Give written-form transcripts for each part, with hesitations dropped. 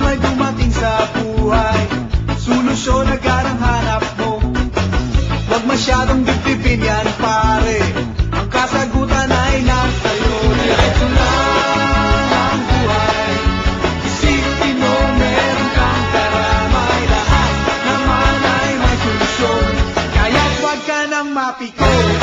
problema'y dumating sa buhay, solusyon agad ang hanap mo. Huwag masyadong dibdibin yan pare, ang kasagutan ay nasa'yo. Diretso lang ang buhay, isipin mo meron kang karamay. Lahat naman ay may solusyon, kaya't huwag ka nang mapikon.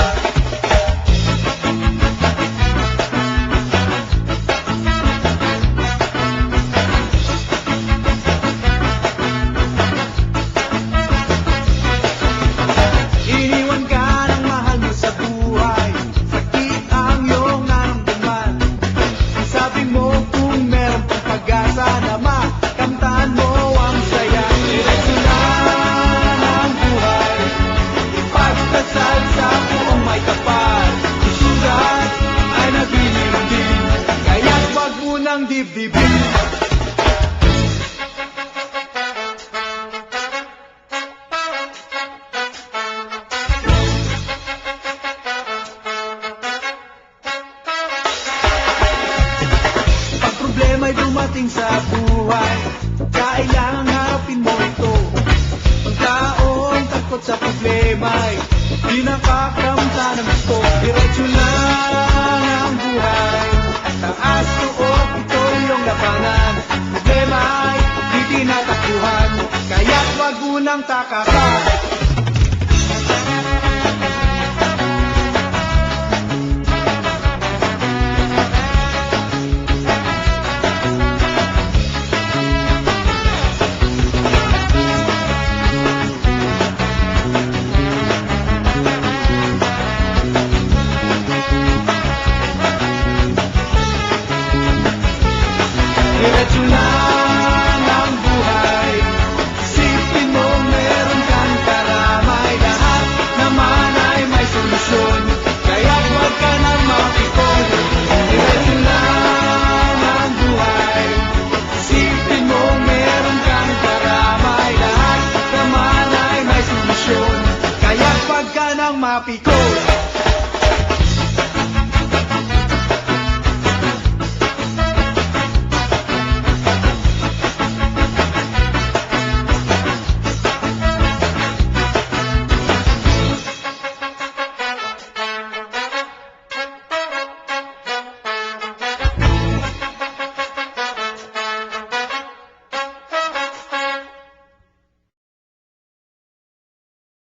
Ang dibdibin. Pag problema'y dumating sa buhay, kailangan harapin mo ito. Ang taong takot sa problema'y di nakakamta ng gusto. Diretso lang ang buhay, taas tuot ito yung labanan. Problema ay di tinatakbuhan, kaya't wag unang takasan. Diretso lang ang buhay, isipin mo meron kang karamay. Lahat naman ay may solusyon, kaya huwag ka nang mapikon. Diretso lang ang buhay, isipin mo meron kang karamay. Lahat naman ay may solusyon, kaya huwag ka nang mapikon.